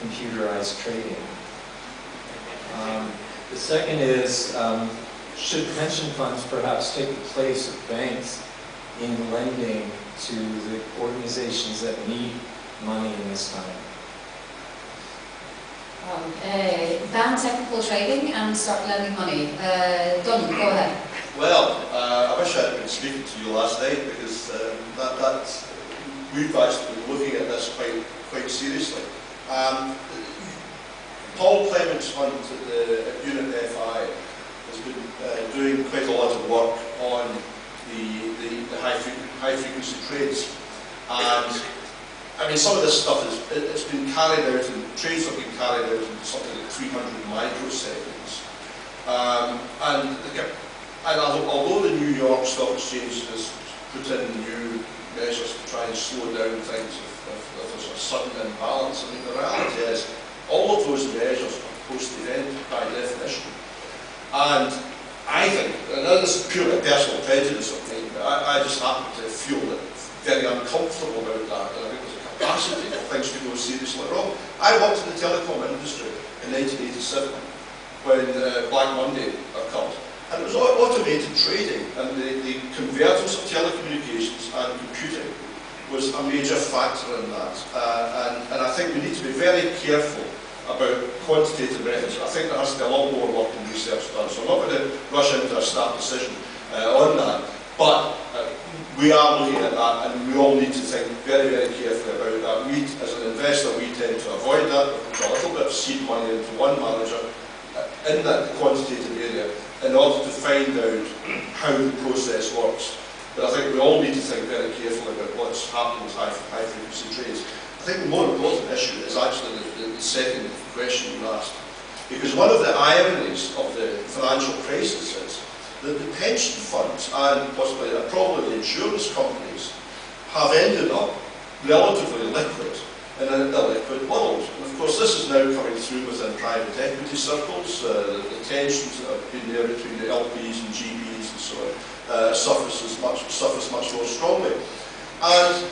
computerized trading. The second is, should pension funds perhaps take the place of banks in lending to the organizations that need money in this time? Ban technical trading and start lending money. Donald, go ahead. Well, I wish I had been speaking to you last night, because we've actually been looking at this quite seriously. Paul Clement's fund at Unit FI has been doing quite a lot of work on the high frequency trades, and I mean, some of this stuff it's been carried out, and trades have been carried out in something like 300 microseconds. And although the New York Stock Exchange has put in new measures to try and slow down things if there's a sudden imbalance, I mean, the reality is all of those measures are post-event by definition. And I think, and this is purely personal prejudice of mine, but I just happen to feel very uncomfortable about that, and I think there's a capacity for things to go seriously wrong. I worked in the telecom industry in 1987 when Black Monday occurred, and it was automated trading, and the convergence of telecommunications and computing was a major factor in that, and I think we need to be very careful about quantitative methods. I think there has to be a lot more work and research done, so I'm not going to rush into a start decision on that, but we are looking at that, and we all need to think very, very carefully about that. We, as an investor, we tend to avoid that. We put a little bit of seed money into one manager in that quantitative area in order to find out how the process works. But I think we all need to think very carefully about what's happening with high frequency trades. I think the more important issue is actually the second question you asked. Because one of the ironies of the financial crisis is that the pension funds and possibly probably the insurance companies have ended up relatively liquid in an illiquid world. And of course this is now coming through within private equity circles. The tensions that have been there between the LPs and GPs and so on surface much more strongly. And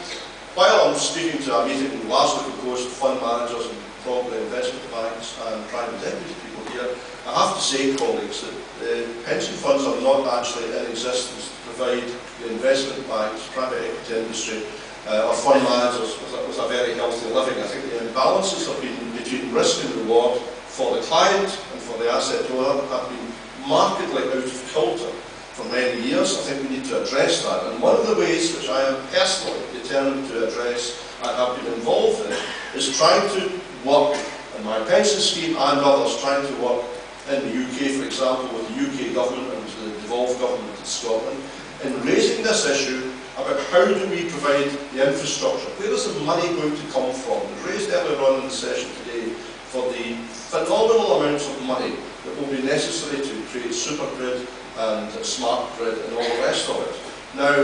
while I'm speaking to a meeting last week, of course, fund managers and probably investment banks and private equity people here, I have to say, colleagues, that the pension funds are not actually in existence to provide the investment banks, private equity industry, or fund managers with a very healthy living. I think the imbalances have been between risk and reward for the client and for the asset owner have been markedly out of kilter for many years. I think we need to address that. And one of the ways which I am personally determined to address and have been involved in is trying to work in my pension scheme and others, trying to work in the UK, for example, with the UK government and the devolved government in Scotland, in raising this issue about how do we provide the infrastructure. Where is the money going to come from? We raised earlier on in the session today for the phenomenal amounts of money that will be necessary to create supergrid and smart grid and all the rest of it. Now,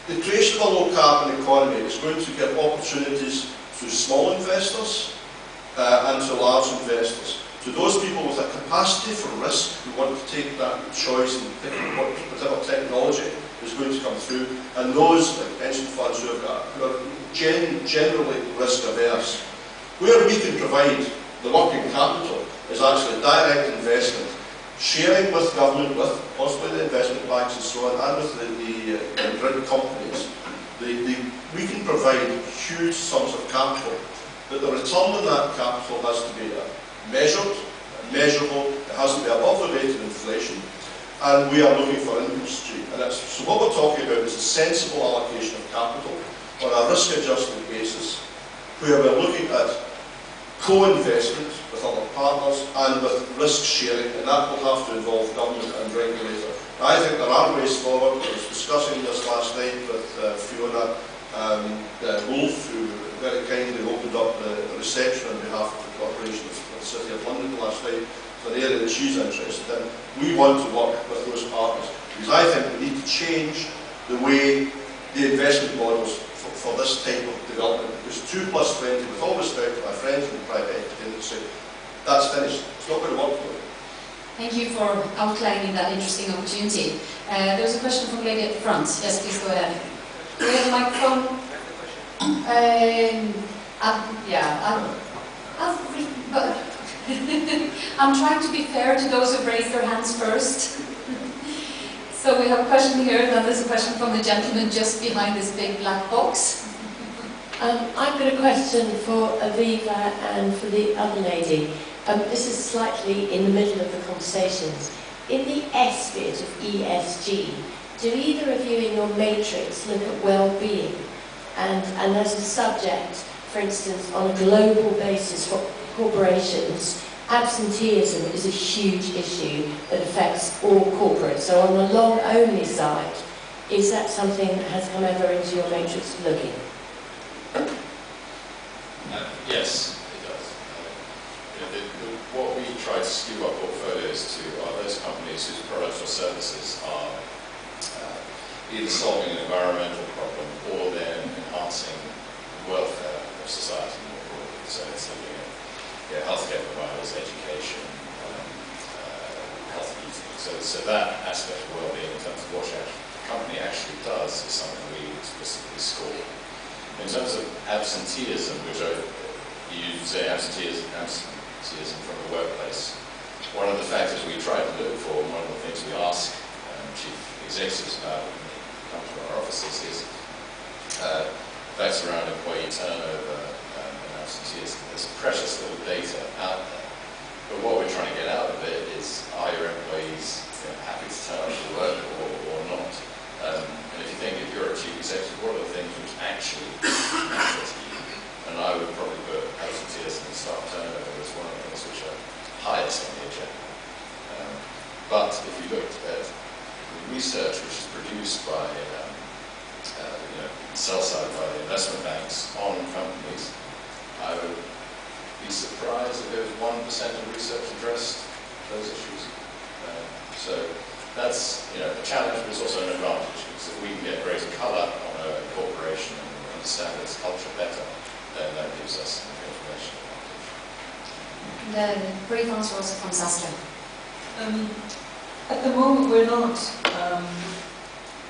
the creation of a low carbon economy is going to give opportunities to small investors and to large investors. To those people with a capacity for risk who want to take that choice and pick whatever technology is going to come through, and those like pension funds who are generally risk averse. Where we can provide the working capital is actually direct investment, sharing with government, with possibly the investment banks and so on, and with the grid companies. We can provide huge sums of capital, but the return on that capital has to be measured, measurable, it has to be above the rate of inflation, and we are looking for income stream. So what we're talking about is a sensible allocation of capital on a risk-adjusted basis, where we're looking at co-investment with other partners and with risk sharing, and that will have to involve government and regulator. I think there are ways forward. I was discussing this last night with Fiona Wolf, who very kindly opened up the reception on behalf of the Corporation of the City of London last night. It's an area that she's interested in. We want to work with those partners, because I think we need to change the way the investment models for this type of development, because 2 + 20, with all respect to my friends in the private equity industry, that's finished. It's not going to work for them. Thank you for outlining that interesting opportunity. There's a question from the lady at the front. Yes, please go ahead. Do we have a microphone? but I'm trying to be fair to those who've raised their hands first. So we have a question here, and then there's a question from the gentleman just behind this big black box. I've got a question for Aviva and for the other lady. This is slightly in the middle of the conversations. In the S bit of ESG, do either of you in your matrix look at well-being? And as a subject, for instance, on a global basis for corporations, absenteeism is a huge issue that affects all corporates. So on the long-only side, is that something that has come ever into your matrix of looking? Yes, it does. What we try to skew our portfolios to are those companies whose products or services are either solving an environmental problem or they're enhancing the welfare of society more broadly. So it's looking at healthcare providers, education, health eating. So that aspect of well-being in terms of what the company actually does is something we specifically score. In terms of absenteeism, which you say absenteeism from the workplace, one of the factors we try to look for, and one of the things we ask chief executives about when they come to our offices is facts around employee turnover and absenteeism. There's precious little data out there, but what we're trying to get out of it is, are your employees happy to turn up to work or not? And if you think, if you're a chief executive, what are the things which actually matter to you? And I would probably put absenteeism and staff turnover as one of the things which are highest on the agenda. But if you looked at the research which is produced by sell side by the investment banks on companies, I would be surprised if there was 1% of research addressed those issues. So that's a challenge, but it's also an advantage, because if we can get greater colour on a corporation and understand its culture better, then that gives us an information advantage. The brief answer also from Saskia. At the moment, we're not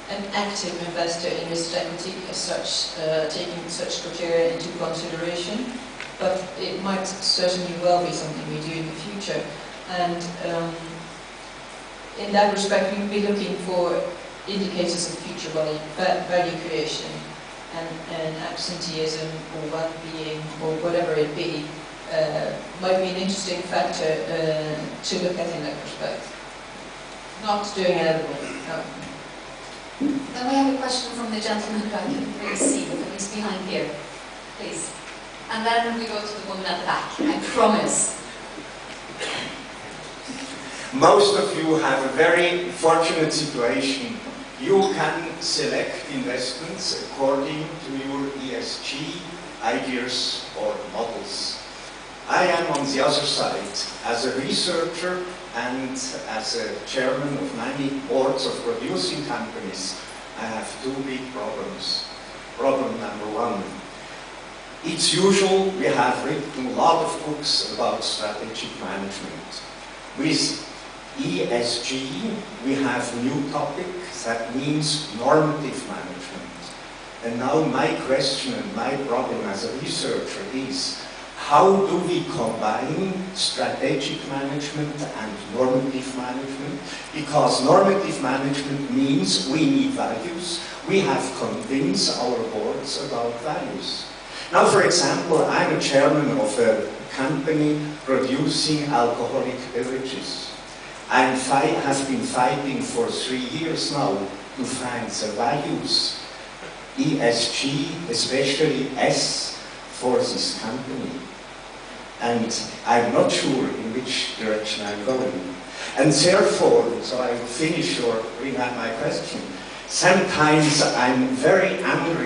an active investor in listed equity as such, taking such criteria into consideration, but it might certainly well be something we do in the future. And in that respect, we would be looking for indicators of future value creation, and absenteeism or well-being or whatever it be might be an interesting factor to look at in that respect. Not doing edible, no. Then we have a question from the gentleman back in 3C, at least behind here, please. And then we go to the woman at the back, I promise. Most of you have a very fortunate situation. You can select investments according to your ESG ideas or models. I am on the other side. As a researcher and as a chairman of many boards of producing companies, I have two big problems. Problem number one, it's usual, we have written a lot of books about strategic management. With ESG, we have new topic, that means normative management. And now my question and my problem as a researcher is, how do we combine strategic management and normative management? Because normative management means we need values. We have convinced our boards about values. Now, for example, I'm a chairman of a company producing alcoholic beverages. I have been fighting for 3 years now to find the values, ESG, especially S, for this company. And I'm not sure in which direction I'm going. And therefore, so I finish or bring out my question, sometimes I'm very angry